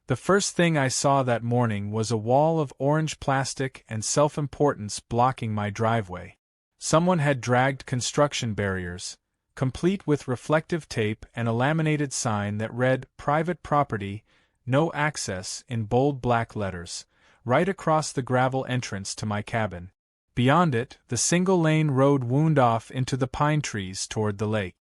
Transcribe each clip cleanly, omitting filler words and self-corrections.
The first thing I saw that morning was a wall of orange plastic and self-importance blocking my driveway. Someone had dragged construction barriers, complete with reflective tape and a laminated sign that read "Private Property, No Access" in bold black letters, right across the gravel entrance to my cabin. Beyond it, the single-lane road wound off into the pine trees toward the lake.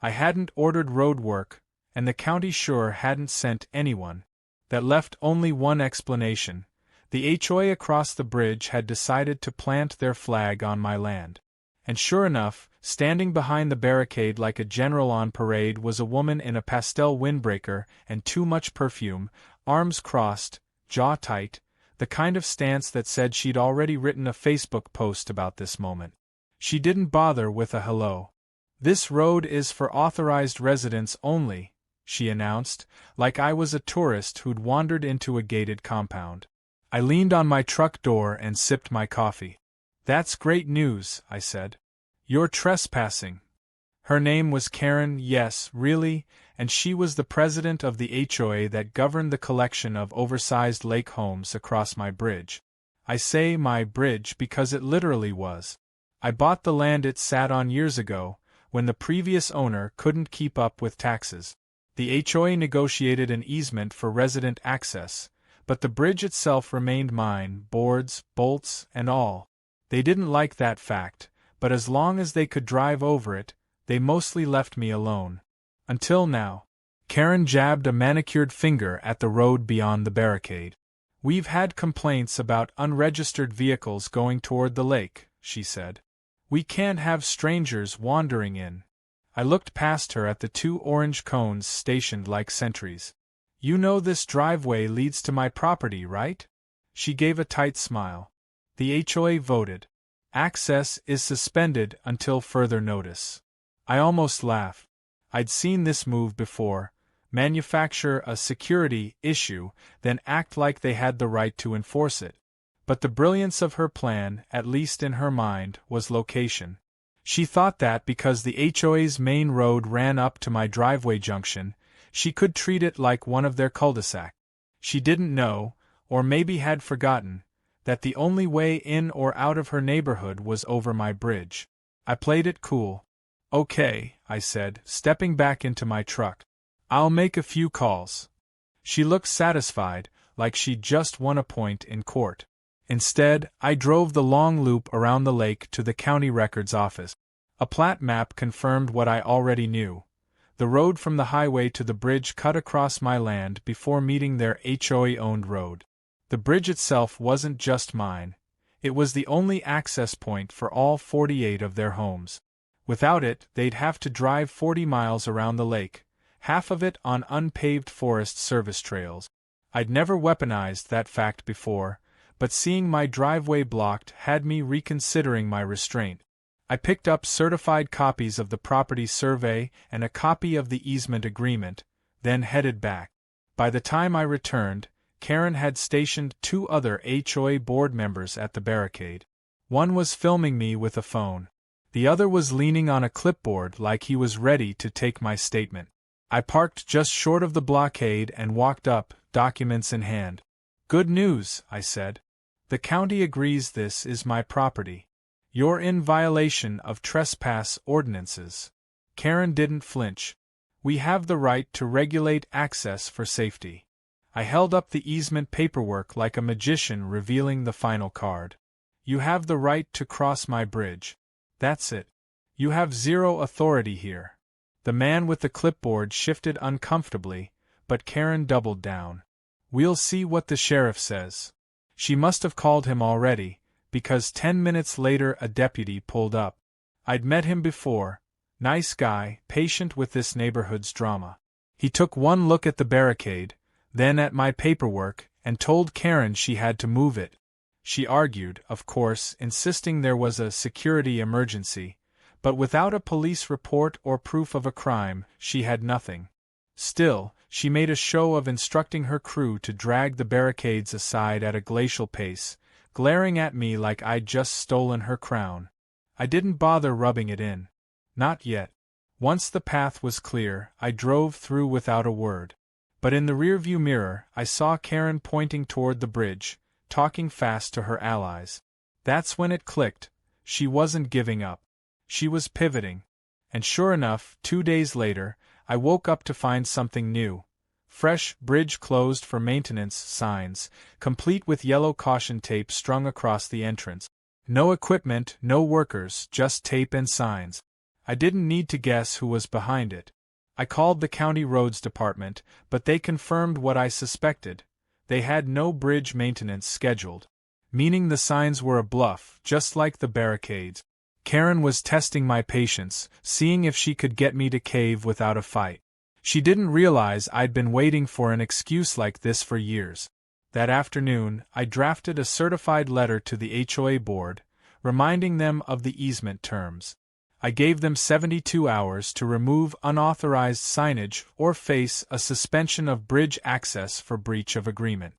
I hadn't ordered road work, and the county sure hadn't sent anyone. That left only one explanation. The HOA across the bridge had decided to plant their flag on my land. And sure enough, standing behind the barricade like a general on parade was a woman in a pastel windbreaker and too much perfume, arms crossed, jaw tight, the kind of stance that said she'd already written a Facebook post about this moment. She didn't bother with a hello. "This road is for authorized residents only," she announced, like I was a tourist who'd wandered into a gated compound. I leaned on my truck door and sipped my coffee. "That's great news," I said. "You're trespassing." Her name was Karen, yes, really, and she was the president of the HOA that governed the collection of oversized lake homes across my bridge. I say my bridge because it literally was. I bought the land it sat on years ago, when the previous owner couldn't keep up with taxes. The HOA negotiated an easement for resident access, but the bridge itself remained mine, boards, bolts, and all. They didn't like that fact, but as long as they could drive over it, they mostly left me alone. Until now. Karen jabbed a manicured finger at the road beyond the barricade. "We've had complaints about unregistered vehicles going toward the lake," she said. "We can't have strangers wandering in." I looked past her at the two orange cones stationed like sentries. "You know this driveway leads to my property, right?" She gave a tight smile. The HOA voted. Access is suspended until further notice. I almost laughed. I'd seen this move before: manufacture a security issue, then act like they had the right to enforce it. But the brilliance of her plan, at least in her mind, was location. She thought that because the HOA's main road ran up to my driveway junction, she could treat it like one of their cul-de-sac. She didn't know, or maybe had forgotten, that the only way in or out of her neighborhood was over my bridge. I played it cool. "Okay," I said, stepping back into my truck. "I'll make a few calls." She looked satisfied, like she'd just won a point in court. Instead, I drove the long loop around the lake to the county records office. A plat map confirmed what I already knew. The road from the highway to the bridge cut across my land before meeting their HOA-owned road. The bridge itself wasn't just mine. It was the only access point for all 48 of their homes. Without it, they'd have to drive 40 miles around the lake, half of it on unpaved Forest Service trails. I'd never weaponized that fact before, but seeing my driveway blocked had me reconsidering my restraint. I picked up certified copies of the property survey and a copy of the easement agreement, then headed back. By the time I returned, Karen had stationed 2 other HOA board members at the barricade. One was filming me with a phone. The other was leaning on a clipboard like he was ready to take my statement. I parked just short of the blockade and walked up, documents in hand. "Good news," I said. "The county agrees this is my property. You're in violation of trespass ordinances." Karen didn't flinch. "We have the right to regulate access for safety." I held up the easement paperwork like a magician revealing the final card. "You have the right to cross my bridge. That's it. You have zero authority here." The man with the clipboard shifted uncomfortably, but Karen doubled down. "We'll see what the sheriff says." She must have called him already, because 10 minutes later a deputy pulled up. I'd met him before. Nice guy, patient with this neighborhood's drama. He took one look at the barricade, then at my paperwork, and told Karen she had to move it. She argued, of course, insisting there was a security emergency, but without a police report or proof of a crime, she had nothing. Still, she made a show of instructing her crew to drag the barricades aside at a glacial pace, glaring at me like I'd just stolen her crown. I didn't bother rubbing it in. Not yet. Once the path was clear, I drove through without a word. But in the rearview mirror, I saw Karen pointing toward the bridge, talking fast to her allies. That's when it clicked. She wasn't giving up. She was pivoting. And sure enough, 2 days later, I woke up to find something new. Fresh "bridge closed for maintenance" signs, complete with yellow caution tape strung across the entrance. No equipment, no workers, just tape and signs. I didn't need to guess who was behind it. I called the county roads department, but they confirmed what I suspected. They had no bridge maintenance scheduled. Meaning the signs were a bluff, just like the barricades. Karen was testing my patience, seeing if she could get me to cave without a fight. She didn't realize I'd been waiting for an excuse like this for years. That afternoon, I drafted a certified letter to the HOA board, reminding them of the easement terms. I gave them 72 hours to remove unauthorized signage or face a suspension of bridge access for breach of agreement.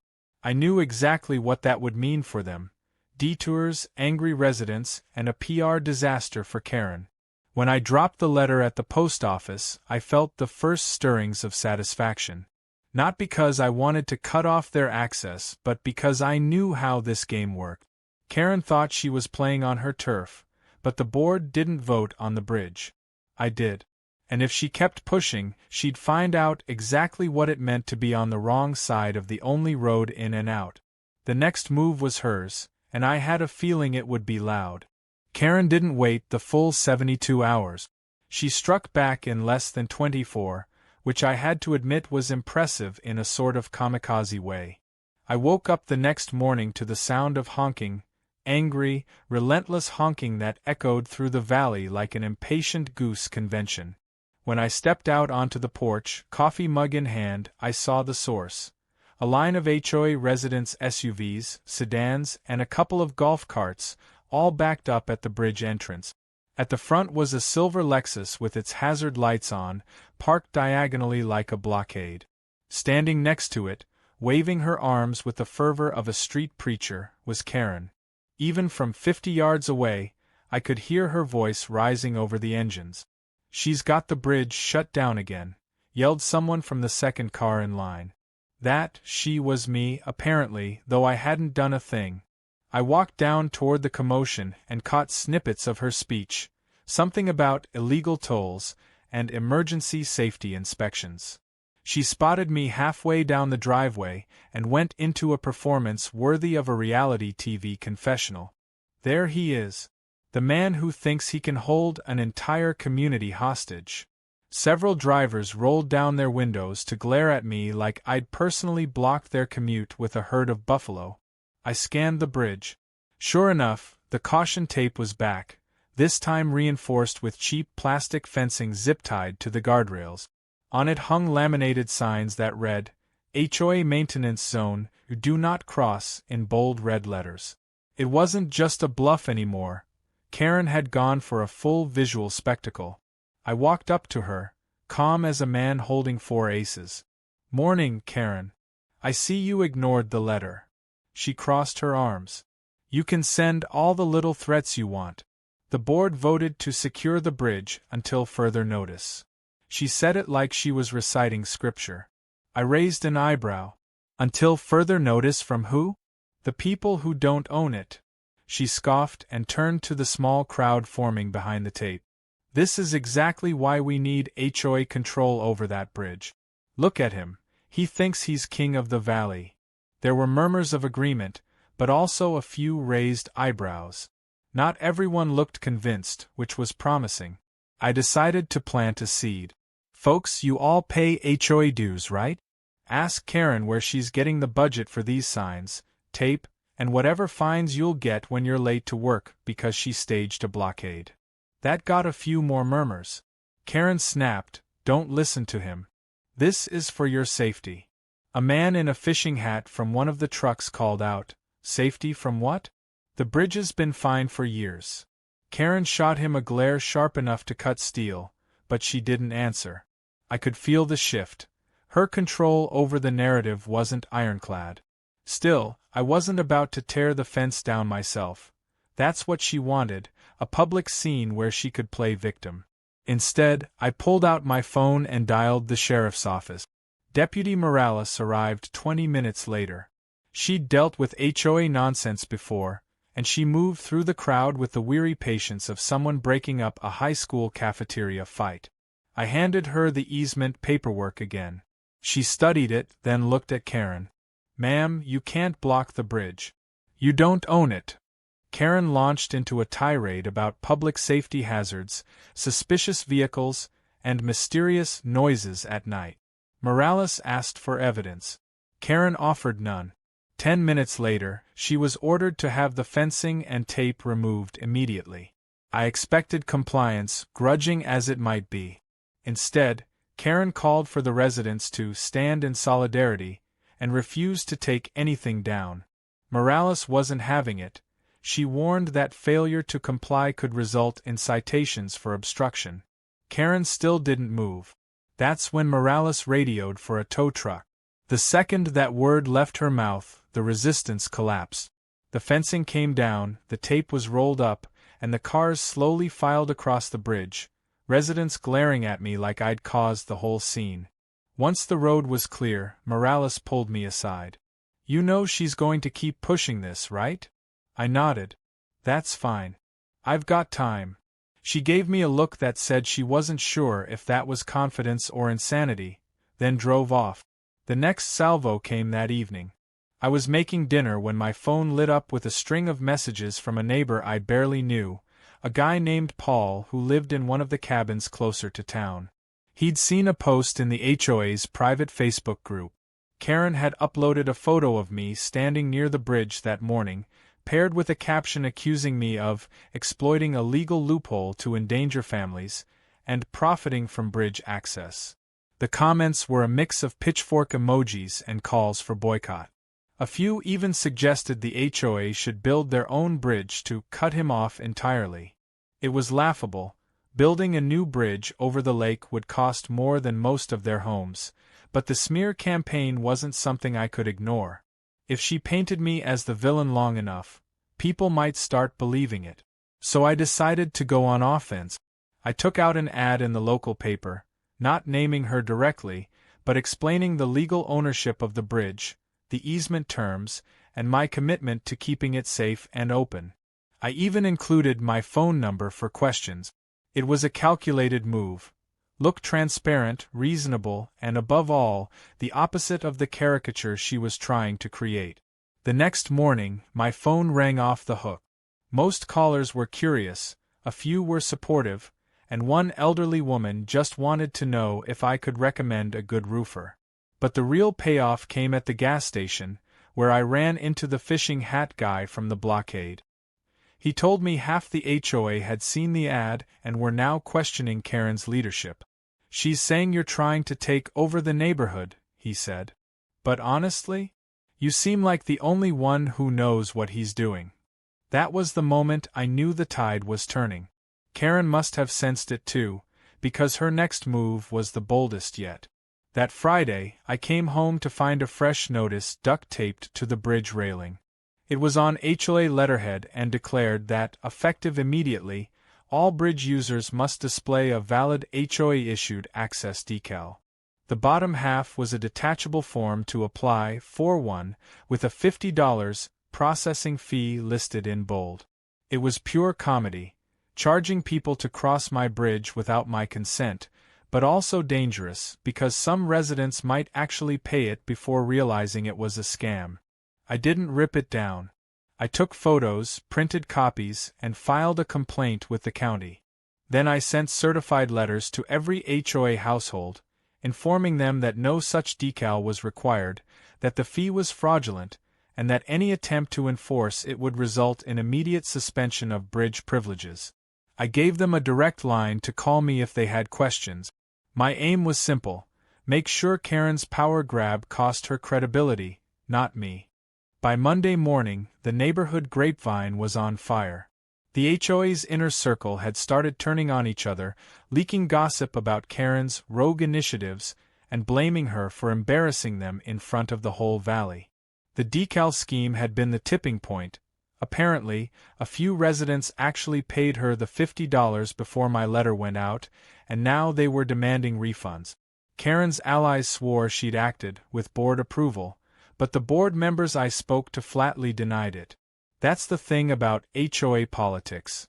I knew exactly what that would mean for them: detours, angry residents, and a PR disaster for Karen. When I dropped the letter at the post office, I felt the first stirrings of satisfaction. Not because I wanted to cut off their access, but because I knew how this game worked. Karen thought she was playing on her turf, but the board didn't vote on the bridge. I did. And if she kept pushing, she'd find out exactly what it meant to be on the wrong side of the only road in and out. The next move was hers, and I had a feeling it would be loud. Karen didn't wait the full 72 hours. She struck back in less than 24, which I had to admit was impressive in a sort of kamikaze way. I woke up the next morning to the sound of honking, angry, relentless honking that echoed through the valley like an impatient goose convention. When I stepped out onto the porch, coffee mug in hand, I saw the source. A line of HOA residents' SUVs, sedans, and a couple of golf carts, all backed up at the bridge entrance. At the front was a silver Lexus with its hazard lights on, parked diagonally like a blockade. Standing next to it, waving her arms with the fervor of a street preacher, was Karen. Even from 50 yards away, I could hear her voice rising over the engines. "She's got the bridge shut down again," yelled someone from the second car in line. That she was me, apparently, though I hadn't done a thing. I walked down toward the commotion and caught snippets of her speech, something about illegal tolls and emergency safety inspections. She spotted me halfway down the driveway and went into a performance worthy of a reality TV confessional. There he is. The man who thinks he can hold an entire community hostage. Several drivers rolled down their windows to glare at me like I'd personally blocked their commute with a herd of buffalo. I scanned the bridge. Sure enough, the caution tape was back, this time reinforced with cheap plastic fencing zip-tied to the guardrails. On it hung laminated signs that read, "HOA Maintenance Zone, Do Not Cross," in bold red letters. It wasn't just a bluff anymore. Karen had gone for a full visual spectacle. I walked up to her, calm as a man holding 4 aces. "Morning, Karen. I see you ignored the letter." She crossed her arms. "You can send all the little threats you want. The board voted to secure the bridge until further notice." She said it like she was reciting scripture. I raised an eyebrow. "Until further notice from who?" "The people who don't own it." She scoffed and turned to the small crowd forming behind the tape. "This is exactly why we need HOA control over that bridge. Look at him. He thinks he's king of the valley." There were murmurs of agreement, but also a few raised eyebrows. Not everyone looked convinced, which was promising. I decided to plant a seed. "Folks, you all pay HOA dues, right? Ask Karen where she's getting the budget for these signs, tape, and whatever fines you'll get when you're late to work because she staged a blockade." That got a few more murmurs. Karen snapped, "Don't listen to him. This is for your safety." A man in a fishing hat from one of the trucks called out, "Safety from what? The bridge has been fine for years." Karen shot him a glare sharp enough to cut steel, but she didn't answer. I could feel the shift. Her control over the narrative wasn't ironclad. Still, I wasn't about to tear the fence down myself. That's what she wanted, a public scene where she could play victim. Instead, I pulled out my phone and dialed the sheriff's office. Deputy Morales arrived 20 minutes later. She'd dealt with HOA nonsense before, and she moved through the crowd with the weary patience of someone breaking up a high school cafeteria fight. I handed her the easement paperwork again. She studied it, then looked at Karen. "Ma'am, you can't block the bridge. You don't own it." Karen launched into a tirade about public safety hazards, suspicious vehicles, and mysterious noises at night. Morales asked for evidence. Karen offered none. 10 minutes later, she was ordered to have the fencing and tape removed immediately. I expected compliance, grudging as it might be. Instead, Karen called for the residents to stand in solidarity and refused to take anything down. Morales wasn't having it. She warned that failure to comply could result in citations for obstruction. Karen still didn't move. That's when Morales radioed for a tow truck. The second that word left her mouth, the resistance collapsed. The fencing came down, the tape was rolled up, and the cars slowly filed across the bridge, residents glaring at me like I'd caused the whole scene. Once the road was clear, Morales pulled me aside. "You know she's going to keep pushing this, right?" I nodded. "That's fine. I've got time." She gave me a look that said she wasn't sure if that was confidence or insanity, then drove off. The next salvo came that evening. I was making dinner when my phone lit up with a string of messages from a neighbor I barely knew, a guy named Paul who lived in one of the cabins closer to town. He'd seen a post in the HOA's private Facebook group. Karen had uploaded a photo of me standing near the bridge that morning, paired with a caption accusing me of exploiting a legal loophole to endanger families and profiting from bridge access. The comments were a mix of pitchfork emojis and calls for boycott. A few even suggested the HOA should build their own bridge to cut him off entirely. It was laughable. Building a new bridge over the lake would cost more than most of their homes, but the smear campaign wasn't something I could ignore. If she painted me as the villain long enough, people might start believing it. So I decided to go on offense. I took out an ad in the local paper, not naming her directly, but explaining the legal ownership of the bridge, the easement terms, and my commitment to keeping it safe and open. I even included my phone number for questions. It was a calculated move. Look transparent, reasonable, and above all, the opposite of the caricature she was trying to create. The next morning, my phone rang off the hook. Most callers were curious, a few were supportive, and one elderly woman just wanted to know if I could recommend a good roofer. But the real payoff came at the gas station, where I ran into the fishing hat guy from the blockade. He told me half the HOA had seen the ad and were now questioning Karen's leadership. "She's saying you're trying to take over the neighborhood," he said. "But honestly, you seem like the only one who knows what he's doing." That was the moment I knew the tide was turning. Karen must have sensed it too, because her next move was the boldest yet. That Friday, I came home to find a fresh notice duct-taped to the bridge railing. It was on HOA letterhead and declared that, effective immediately, all bridge users must display a valid HOA-issued access decal. The bottom half was a detachable form to apply for one, with a $50 processing fee listed in bold. It was pure comedy, charging people to cross my bridge without my consent, but also dangerous because some residents might actually pay it before realizing it was a scam. I didn't rip it down. I took photos, printed copies, and filed a complaint with the county. Then I sent certified letters to every HOA household, informing them that no such decal was required, that the fee was fraudulent, and that any attempt to enforce it would result in immediate suspension of bridge privileges. I gave them a direct line to call me if they had questions. My aim was simple: make sure Karen's power grab cost her credibility, not me. By Monday morning, the neighborhood grapevine was on fire. The HOA's inner circle had started turning on each other, leaking gossip about Karen's rogue initiatives and blaming her for embarrassing them in front of the whole valley. The decal scheme had been the tipping point. Apparently, a few residents actually paid her the $50 before my letter went out, and now they were demanding refunds. Karen's allies swore she'd acted with board approval, but the board members I spoke to flatly denied it. That's the thing about HOA politics.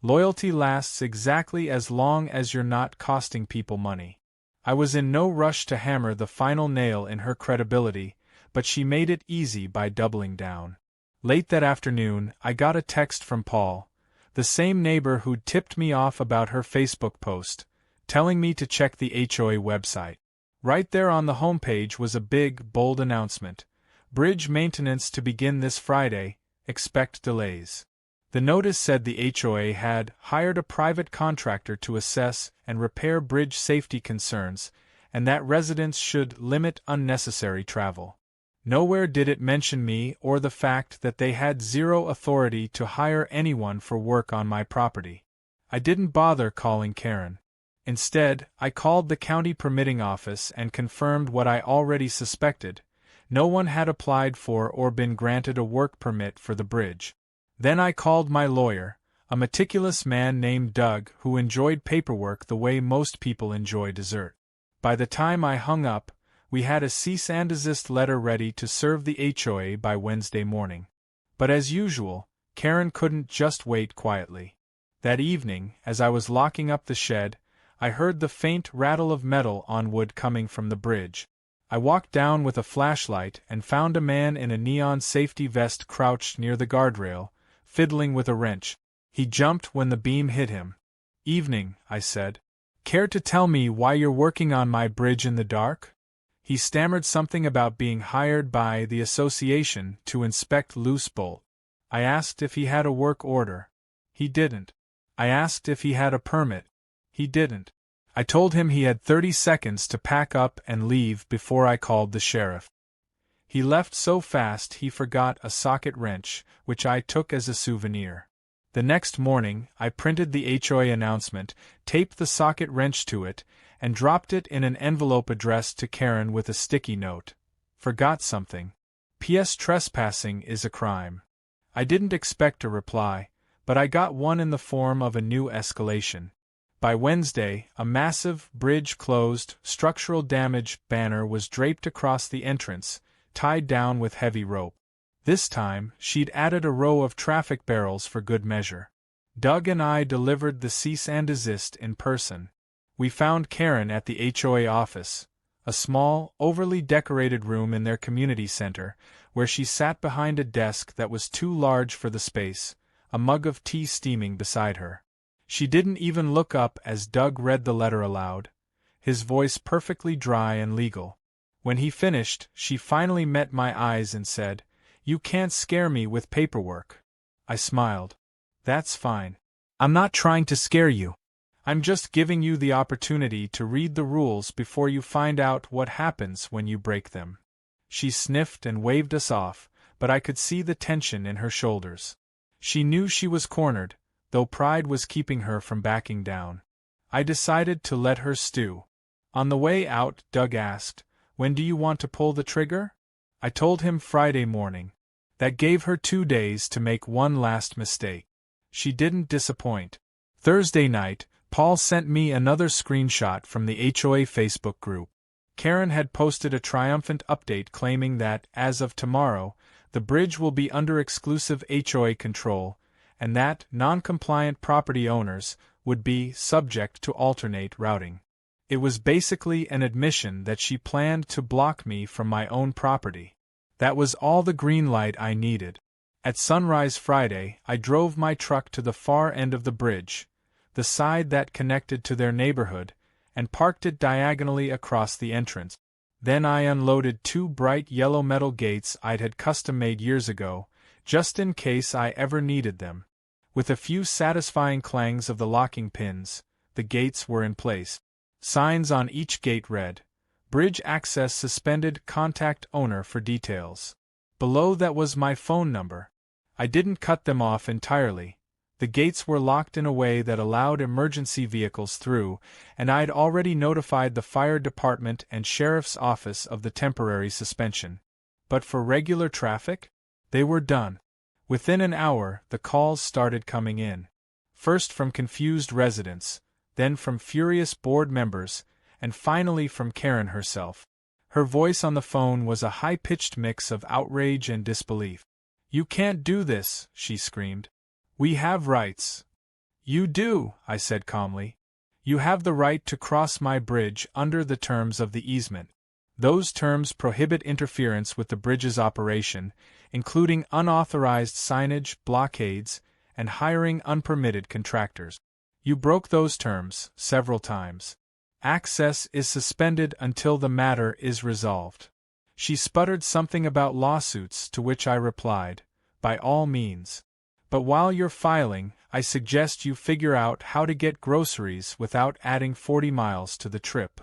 Loyalty lasts exactly as long as you're not costing people money. I was in no rush to hammer the final nail in her credibility, but she made it easy by doubling down. Late that afternoon, I got a text from Paul, the same neighbor who'd tipped me off about her Facebook post, telling me to check the HOA website. Right there on the homepage was a big, bold announcement: bridge maintenance to begin this Friday, expect delays. The notice said the HOA had hired a private contractor to assess and repair bridge safety concerns, and that residents should limit unnecessary travel. Nowhere did it mention me or the fact that they had zero authority to hire anyone for work on my property. I didn't bother calling Karen. Instead, I called the county permitting office and confirmed what I already suspected: no one had applied for or been granted a work permit for the bridge. Then I called my lawyer, a meticulous man named Doug who enjoyed paperwork the way most people enjoy dessert. By the time I hung up, we had a cease and desist letter ready to serve the HOA by Wednesday morning. But as usual, Karen couldn't just wait quietly. That evening, as I was locking up the shed, I heard the faint rattle of metal on wood coming from the bridge. I walked down with a flashlight and found a man in a neon safety vest crouched near the guardrail, fiddling with a wrench. He jumped when the beam hit him. "Evening," I said. "Care to tell me why you're working on my bridge in the dark?" He stammered something about being hired by the association to inspect loose bolt. I asked if he had a work order. He didn't. I asked if he had a permit. He didn't. I told him he had 30 seconds to pack up and leave before I called the sheriff. He left so fast he forgot a socket wrench, which I took as a souvenir. The next morning, I printed the HOA announcement, taped the socket wrench to it, and dropped it in an envelope addressed to Karen with a sticky note. "Forgot something. P.S. Trespassing is a crime." I didn't expect a reply, but I got one in the form of a new escalation. By Wednesday, a massive, bridge closed, structural damage banner was draped across the entrance, tied down with heavy rope. This time, she'd added a row of traffic barrels for good measure. Doug and I delivered the cease and desist in person. We found Karen at the HOA office, a small, overly decorated room in their community center, where she sat behind a desk that was too large for the space, a mug of tea steaming beside her. She didn't even look up as Doug read the letter aloud, his voice perfectly dry and legal. When he finished, she finally met my eyes and said, "You can't scare me with paperwork." I smiled. "That's fine. I'm not trying to scare you. I'm just giving you the opportunity to read the rules before you find out what happens when you break them." She sniffed and waved us off, but I could see the tension in her shoulders. She knew she was cornered, though pride was keeping her from backing down. I decided to let her stew. On the way out, Doug asked, "When do you want to pull the trigger?" I told him Friday morning. That gave her 2 days to make one last mistake. She didn't disappoint. Thursday night, Paul sent me another screenshot from the HOA Facebook group. Karen had posted a triumphant update claiming that, as of tomorrow, the bridge will be under exclusive HOA control, and that non-compliant property owners would be subject to alternate routing. It was basically an admission that she planned to block me from my own property. That was all the green light I needed. At sunrise Friday, I drove my truck to the far end of the bridge, the side that connected to their neighborhood, and parked it diagonally across the entrance. Then I unloaded 2 bright yellow metal gates I'd had custom-made years ago, just in case I ever needed them. With a few satisfying clangs of the locking pins, the gates were in place. Signs on each gate read, "Bridge access suspended, contact owner for details." Below that was my phone number. I didn't cut them off entirely. The gates were locked in a way that allowed emergency vehicles through, and I'd already notified the fire department and sheriff's office of the temporary suspension. But for regular traffic? They were done. Within an hour, the calls started coming in. First from confused residents, then from furious board members, and finally from Karen herself. Her voice on the phone was a high-pitched mix of outrage and disbelief. "You can't do this," she screamed. "We have rights." "You do," I said calmly. "You have the right to cross my bridge under the terms of the easement. Those terms prohibit interference with the bridge's operation, including unauthorized signage, blockades, and hiring unpermitted contractors. You broke those terms several times. Access is suspended until the matter is resolved." She sputtered something about lawsuits, to which I replied, "By all means. But while you're filing, I suggest you figure out how to get groceries without adding 40 miles to the trip."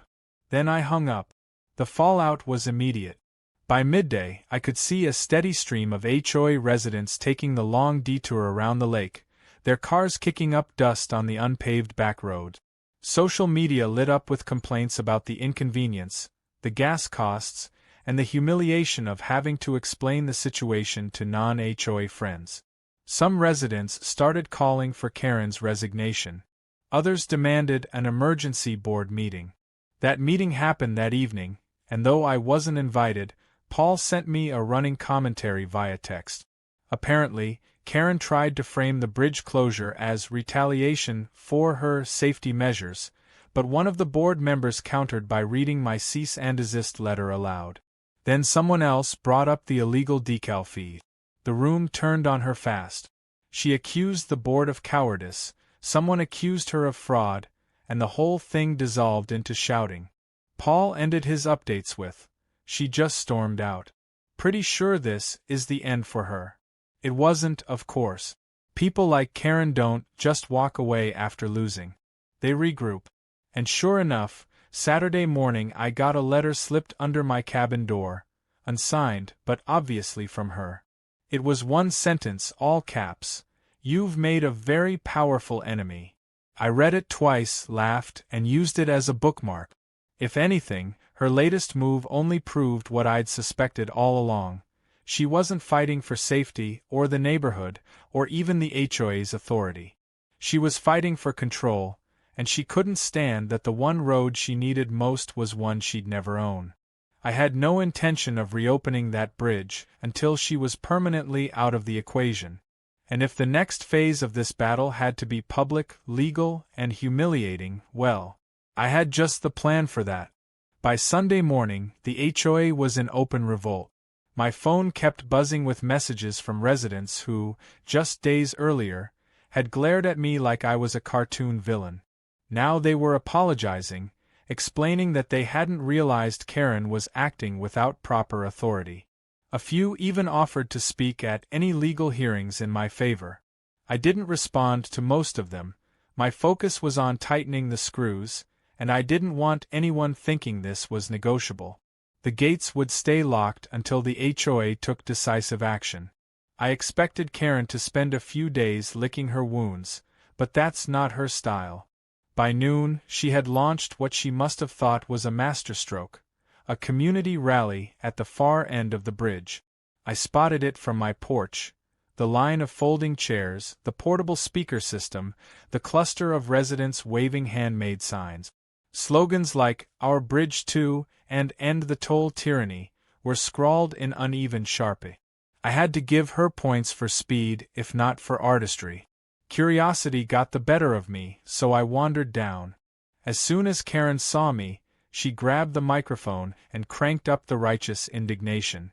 Then I hung up. The fallout was immediate. By midday, I could see a steady stream of HOA residents taking the long detour around the lake, their cars kicking up dust on the unpaved back road. Social media lit up with complaints about the inconvenience, the gas costs, and the humiliation of having to explain the situation to non-HOA friends. Some residents started calling for Karen's resignation. Others demanded an emergency board meeting. That meeting happened that evening, and though I wasn't invited, Paul sent me a running commentary via text. Apparently, Karen tried to frame the bridge closure as retaliation for her safety measures, but one of the board members countered by reading my cease and desist letter aloud. Then someone else brought up the illegal decal fee. The room turned on her fast. She accused the board of cowardice, someone accused her of fraud, and the whole thing dissolved into shouting. Paul ended his updates with, "She just stormed out. Pretty sure this is the end for her." It wasn't, of course. People like Karen don't just walk away after losing. They regroup. And sure enough, Saturday morning I got a letter slipped under my cabin door, unsigned, but obviously from her. It was one sentence, all caps, "You've made a very powerful enemy." I read it twice, laughed, and used it as a bookmark. If anything, her latest move only proved what I'd suspected all along. She wasn't fighting for safety, or the neighborhood, or even the HOA's authority. She was fighting for control, and she couldn't stand that the one road she needed most was one she'd never own. I had no intention of reopening that bridge until she was permanently out of the equation. And if the next phase of this battle had to be public, legal, and humiliating, well, I had just the plan for that. By Sunday morning, the HOA was in open revolt. My phone kept buzzing with messages from residents who, just days earlier, had glared at me like I was a cartoon villain. Now they were apologizing, explaining that they hadn't realized Karen was acting without proper authority. A few even offered to speak at any legal hearings in my favor. I didn't respond to most of them. My focus was on tightening the screws, and I didn't want anyone thinking this was negotiable. The gates would stay locked until the HOA took decisive action. I expected Karen to spend a few days licking her wounds, but that's not her style. By noon, she had launched what she must have thought was a masterstroke, a community rally at the far end of the bridge. I spotted it from my porch. The line of folding chairs, the portable speaker system, the cluster of residents waving handmade signs. Slogans like, "Our Bridge Too," and "End the Toll Tyranny," were scrawled in uneven Sharpie. I had to give her points for speed, if not for artistry. Curiosity got the better of me, so I wandered down. As soon as Karen saw me, she grabbed the microphone and cranked up the righteous indignation.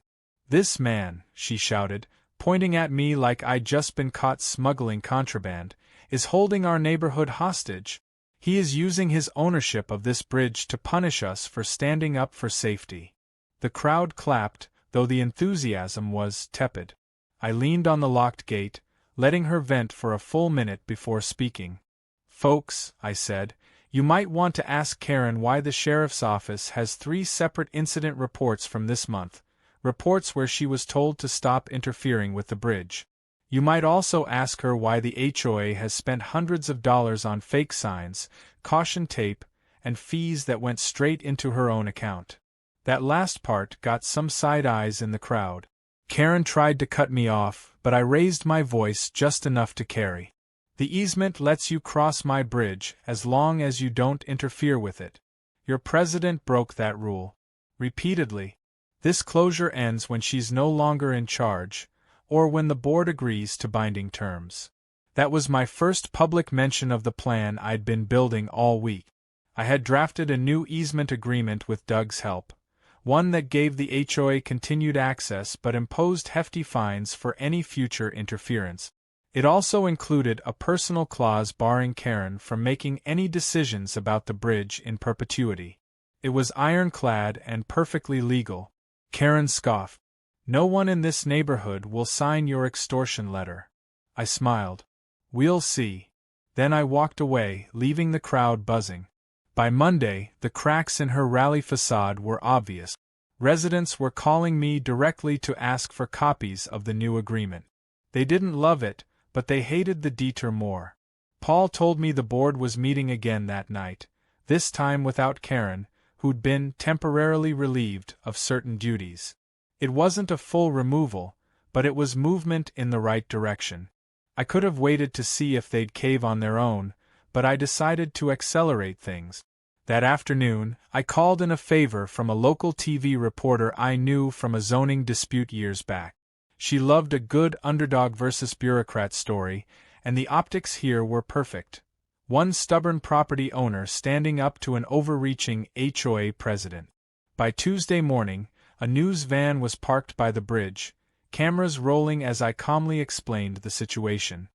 "This man," she shouted, pointing at me like I'd just been caught smuggling contraband, "is holding our neighborhood hostage. He is using his ownership of this bridge to punish us for standing up for safety." The crowd clapped, though the enthusiasm was tepid. I leaned on the locked gate, letting her vent for a full minute before speaking. "Folks," I said, "you might want to ask Karen why the sheriff's office has 3 separate incident reports from this month, reports where she was told to stop interfering with the bridge. You might also ask her why the HOA has spent hundreds of dollars on fake signs, caution tape, and fees that went straight into her own account." That last part got some side eyes in the crowd. Karen tried to cut me off, but I raised my voice just enough to carry. "The easement lets you cross my bridge as long as you don't interfere with it. Your president broke that rule. Repeatedly. This closure ends when she's no longer in charge, or when the board agrees to binding terms. That was my first public mention of the plan I'd been building all week. I had drafted a new easement agreement with Doug's help, one that gave the HOA continued access but imposed hefty fines for any future interference. It also included a personal clause barring Karen from making any decisions about the bridge in perpetuity. It was ironclad and perfectly legal. Karen scoffed. No one in this neighborhood will sign your extortion letter. I smiled. We'll see. Then I walked away, leaving the crowd buzzing. By Monday, the cracks in her rally facade were obvious. Residents were calling me directly to ask for copies of the new agreement. They didn't love it, but they hated the detour more. Paul told me the board was meeting again that night, this time without Karen, who'd been temporarily relieved of certain duties. It wasn't a full removal, but it was movement in the right direction. I could have waited to see if they'd cave on their own, but I decided to accelerate things. That afternoon, I called in a favor from a local TV reporter I knew from a zoning dispute years back. She loved a good underdog versus bureaucrat story, and the optics here were perfect. One stubborn property owner standing up to an overreaching HOA president. By Tuesday morning, a news van was parked by the bridge, cameras rolling as I calmly explained the situation.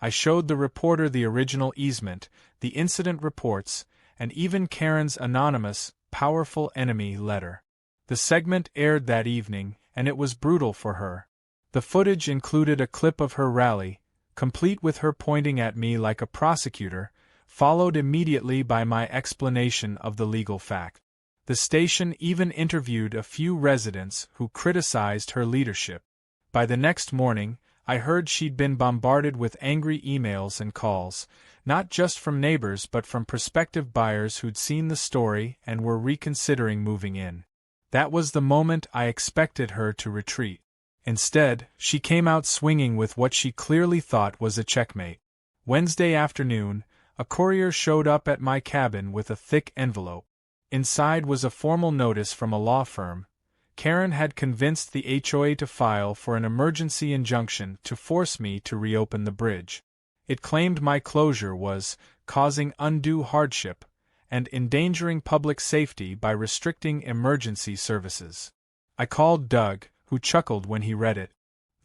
I showed the reporter the original easement, the incident reports, and even Karen's anonymous, powerful enemy letter. The segment aired that evening, and it was brutal for her. The footage included a clip of her rally, complete with her pointing at me like a prosecutor, followed immediately by my explanation of the legal fact. The station even interviewed a few residents who criticized her leadership. By the next morning, I heard she'd been bombarded with angry emails and calls, not just from neighbors but from prospective buyers who'd seen the story and were reconsidering moving in. That was the moment I expected her to retreat. Instead, she came out swinging with what she clearly thought was a checkmate. Wednesday afternoon, a courier showed up at my cabin with a thick envelope. Inside was a formal notice from a law firm. Karen had convinced the HOA to file for an emergency injunction to force me to reopen the bridge. It claimed my closure was causing undue hardship and endangering public safety by restricting emergency services. I called Doug, who chuckled when he read it.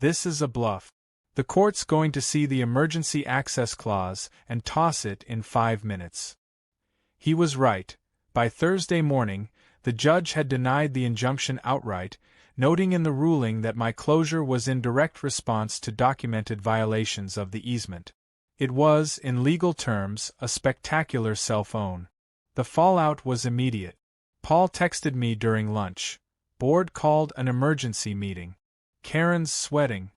This is a bluff. The court's going to see the emergency access clause and toss it in 5 minutes. He was right. By Thursday morning, the judge had denied the injunction outright, noting in the ruling that my closure was in direct response to documented violations of the easement. It was, in legal terms, a spectacular cell-phone. The fallout was immediate. Paul texted me during lunch. Board called an emergency meeting. Karen's sweating.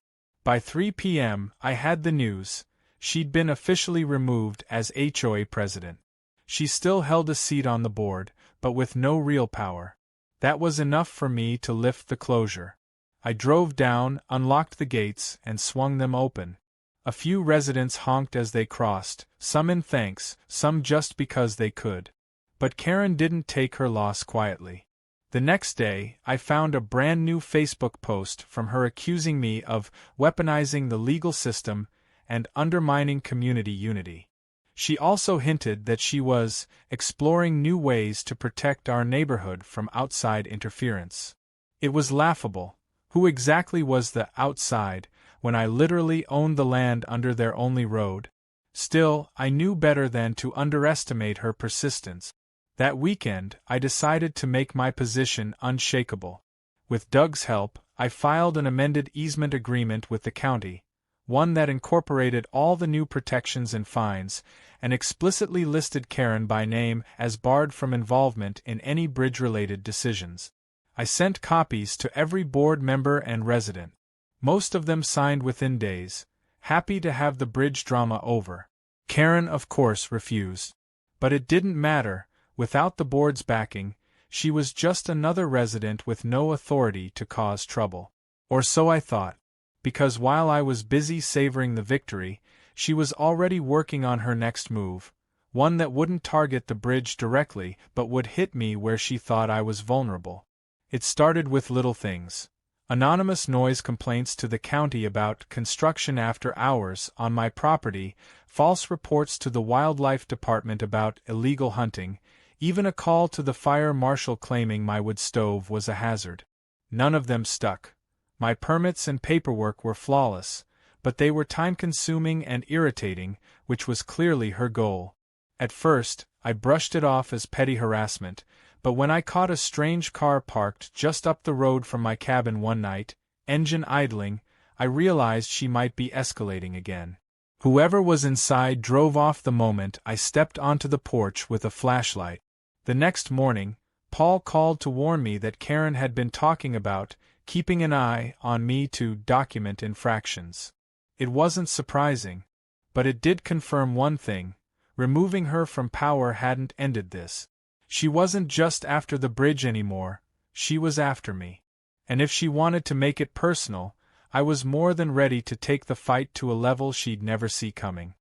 By 3 p.m., I had the news. She'd been officially removed as HOA president. She still held a seat on the board, but with no real power. That was enough for me to lift the closure. I drove down, unlocked the gates, and swung them open. A few residents honked as they crossed, some in thanks, some just because they could. But Karen didn't take her loss quietly. The next day, I found a brand new Facebook post from her accusing me of weaponizing the legal system and undermining community unity. She also hinted that she was exploring new ways to protect our neighborhood from outside interference. It was laughable. Who exactly was the outside when I literally owned the land under their only road? Still, I knew better than to underestimate her persistence. That weekend, I decided to make my position unshakable. With Doug's help, I filed an amended easement agreement with the county, one that incorporated all the new protections and fines, and explicitly listed Karen by name as barred from involvement in any bridge-related decisions. I sent copies to every board member and resident. Most of them signed within days, happy to have the bridge drama over. Karen, of course, refused. But it didn't matter. Without the board's backing, she was just another resident with no authority to cause trouble. Or so I thought. Because while I was busy savoring the victory, she was already working on her next move, one that wouldn't target the bridge directly but would hit me where she thought I was vulnerable. It started with little things. Anonymous noise complaints to the county about construction after hours on my property, false reports to the wildlife department about illegal hunting, even a call to the fire marshal claiming my wood stove was a hazard. None of them stuck. My permits and paperwork were flawless, but they were time-consuming and irritating, which was clearly her goal. At first, I brushed it off as petty harassment, but when I caught a strange car parked just up the road from my cabin one night, engine idling, I realized she might be escalating again. Whoever was inside drove off the moment I stepped onto the porch with a flashlight. The next morning, Paul called to warn me that Karen had been talking about keeping an eye on me to document infractions. It wasn't surprising, but it did confirm one thing: removing her from power hadn't ended this. She wasn't just after the bridge anymore, she was after me. And if she wanted to make it personal, I was more than ready to take the fight to a level she'd never see coming.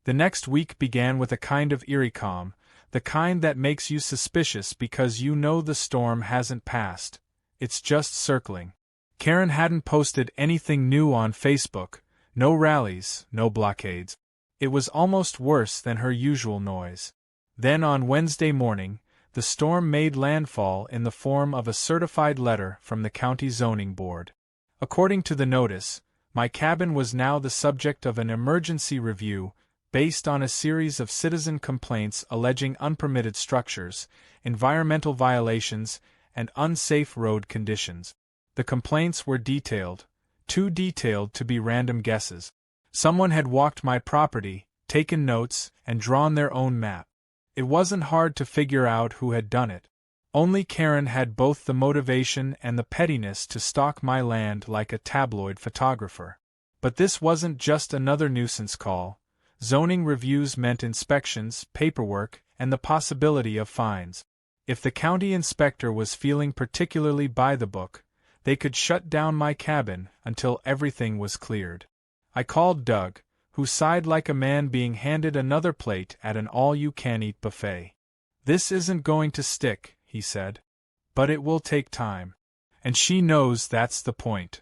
The next week began with a kind of eerie calm, the kind that makes you suspicious because you know the storm hasn't passed, it's just circling. Karen hadn't posted anything new on Facebook, no rallies, no blockades. It was almost worse than her usual noise. Then on Wednesday morning, the storm made landfall in the form of a certified letter from the county zoning board. According to the notice, my cabin was now the subject of an emergency review based on a series of citizen complaints alleging unpermitted structures, environmental violations, and unsafe road conditions. The complaints were detailed, too detailed to be random guesses. Someone had walked my property, taken notes, and drawn their own map. It wasn't hard to figure out who had done it. Only Karen had both the motivation and the pettiness to stalk my land like a tabloid photographer. But this wasn't just another nuisance call. Zoning reviews meant inspections, paperwork, and the possibility of fines. If the county inspector was feeling particularly by the book, they could shut down my cabin until everything was cleared. I called Doug, who sighed like a man being handed another plate at an all-you-can-eat buffet. "This isn't going to stick," he said. "But it will take time. And she knows that's the point."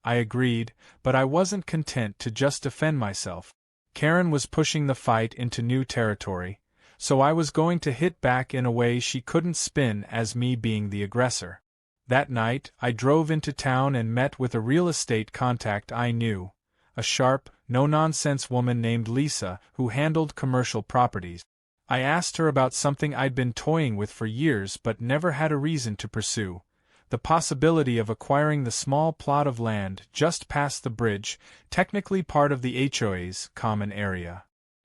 I agreed, but I wasn't content to just defend myself. Karen was pushing the fight into new territory, so I was going to hit back in a way she couldn't spin as me being the aggressor. That night, I drove into town and met with a real estate contact I knew, a sharp, no-nonsense woman named Lisa who handled commercial properties. I asked her about something I'd been toying with for years but never had a reason to pursue: the possibility of acquiring the small plot of land just past the bridge, technically part of the HOA's common area.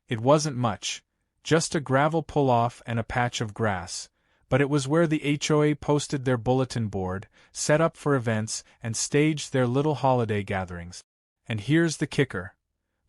It wasn't much, just a gravel pull-off and a patch of grass, but it was where the HOA posted their bulletin board, set up for events, and staged their little holiday gatherings. And here's the kicker.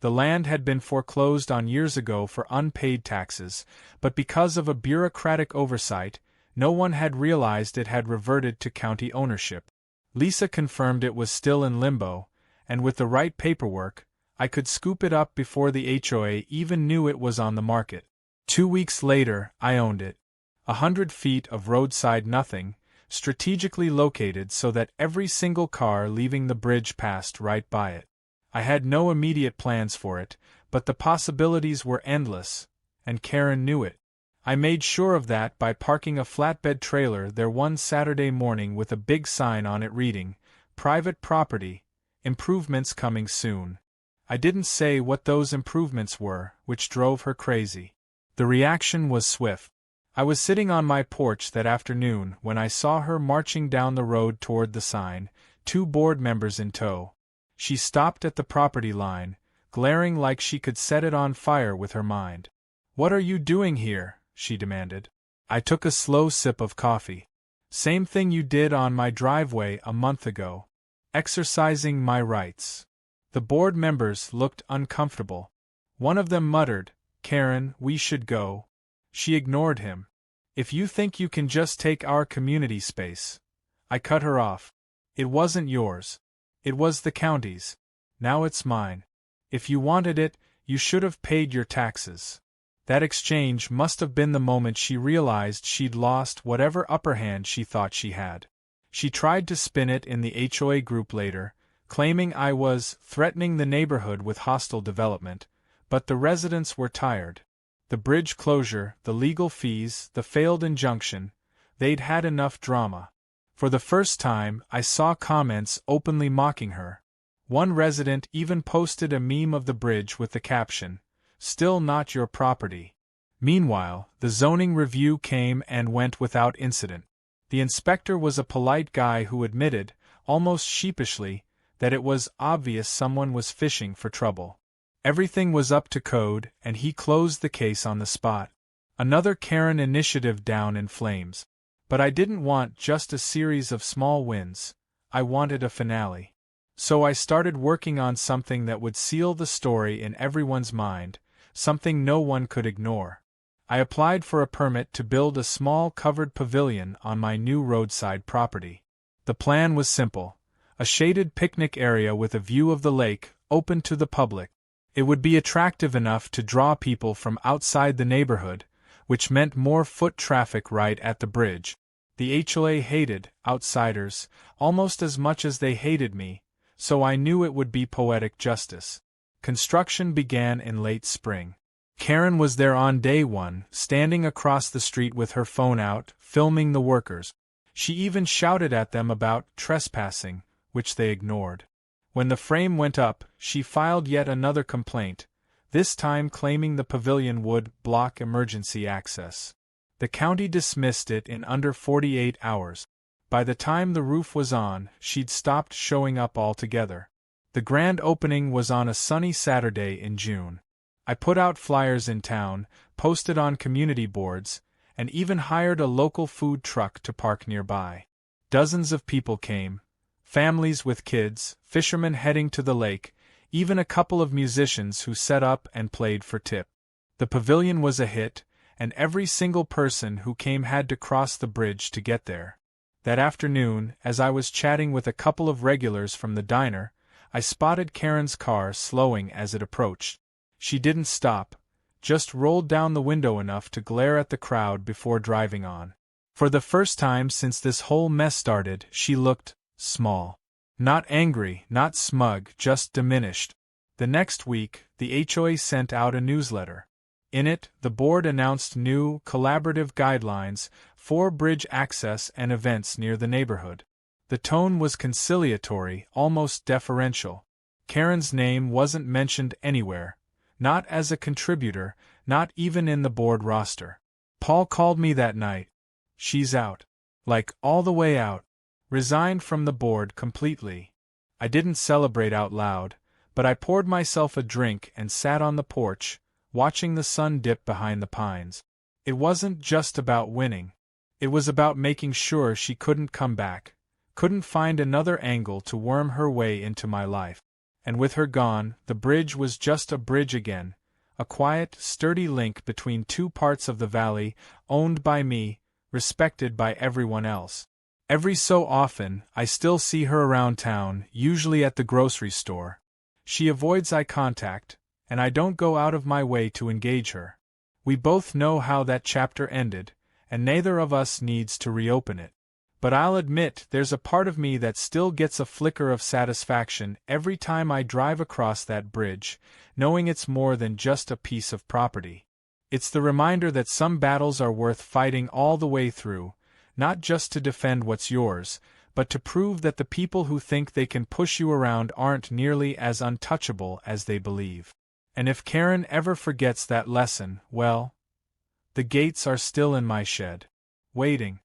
The land had been foreclosed on years ago for unpaid taxes, but because of a bureaucratic oversight, no one had realized it had reverted to county ownership. Lisa confirmed it was still in limbo, and with the right paperwork, I could scoop it up before the HOA even knew it was on the market. 2 weeks later, I owned it. 100 feet of roadside nothing, strategically located so that every single car leaving the bridge passed right by it. I had no immediate plans for it, but the possibilities were endless, and Karen knew it. I made sure of that by parking a flatbed trailer there one Saturday morning with a big sign on it reading, "Private property, improvements coming soon." I didn't say what those improvements were, which drove her crazy. The reaction was swift. I was sitting on my porch that afternoon when I saw her marching down the road toward the sign, 2 board members in tow. She stopped at the property line, glaring like she could set it on fire with her mind. "What are you doing here?" she demanded. I took a slow sip of coffee. "Same thing you did on my driveway a month ago. Exercising my rights." The board members looked uncomfortable. One of them muttered, "Karen, we should go." She ignored him. "If you think you can just take our community space." I cut her off. "It wasn't yours. It was the county's. Now it's mine. If you wanted it, you should have paid your taxes." That exchange must have been the moment she realized she'd lost whatever upper hand she thought she had. She tried to spin it in the HOA group later, claiming I was threatening the neighborhood with hostile development, but the residents were tired. The bridge closure, the legal fees, the failed injunction, they'd had enough drama. For the first time, I saw comments openly mocking her. One resident even posted a meme of the bridge with the caption, "Still not your property." Meanwhile, the zoning review came and went without incident. The inspector was a polite guy who admitted, almost sheepishly, that it was obvious someone was fishing for trouble. Everything was up to code, and he closed the case on the spot. Another Karen initiative down in flames. But I didn't want just a series of small wins, I wanted a finale. So I started working on something that would seal the story in everyone's mind, something no one could ignore. I applied for a permit to build a small covered pavilion on my new roadside property. The plan was simple: a shaded picnic area with a view of the lake, open to the public. It would be attractive enough to draw people from outside the neighborhood, which meant more foot traffic right at the bridge. The HOA hated outsiders almost as much as they hated me, so I knew it would be poetic justice. Construction began in late spring. Karen was there on day one, standing across the street with her phone out, filming the workers. She even shouted at them about trespassing, which they ignored. When the frame went up, she filed yet another complaint, this time claiming the pavilion would block emergency access. The county dismissed it in under 48 hours. By the time the roof was on, she'd stopped showing up altogether. The grand opening was on a sunny Saturday in June. I put out flyers in town, posted on community boards, and even hired a local food truck to park nearby. Dozens of people came. Families with kids, fishermen heading to the lake, even a couple of musicians who set up and played for tip. The pavilion was a hit, and every single person who came had to cross the bridge to get there. That afternoon, as I was chatting with a couple of regulars from the diner, I spotted Karen's car slowing as it approached. She didn't stop, just rolled down the window enough to glare at the crowd before driving on. For the first time since this whole mess started, she looked small. Not angry, not smug, just diminished. The next week, the HOA sent out a newsletter. In it, the board announced new, collaborative guidelines for bridge access and events near the neighborhood. The tone was conciliatory, almost deferential. Karen's name wasn't mentioned anywhere, not as a contributor, not even in the board roster. Paul called me that night. "She's out. Like, all the way out. Resigned from the board completely." I didn't celebrate out loud, but I poured myself a drink and sat on the porch, watching the sun dip behind the pines. It wasn't just about winning. It was about making sure she couldn't come back, couldn't find another angle to worm her way into my life. And with her gone, the bridge was just a bridge again, a quiet, sturdy link between two parts of the valley, owned by me, respected by everyone else. Every so often, I still see her around town, usually at the grocery store. She avoids eye contact, and I don't go out of my way to engage her. We both know how that chapter ended, and neither of us needs to reopen it. But I'll admit there's a part of me that still gets a flicker of satisfaction every time I drive across that bridge, knowing it's more than just a piece of property. It's the reminder that some battles are worth fighting all the way through, not just to defend what's yours, but to prove that the people who think they can push you around aren't nearly as untouchable as they believe. And if Karen ever forgets that lesson, well, the gates are still in my shed, waiting.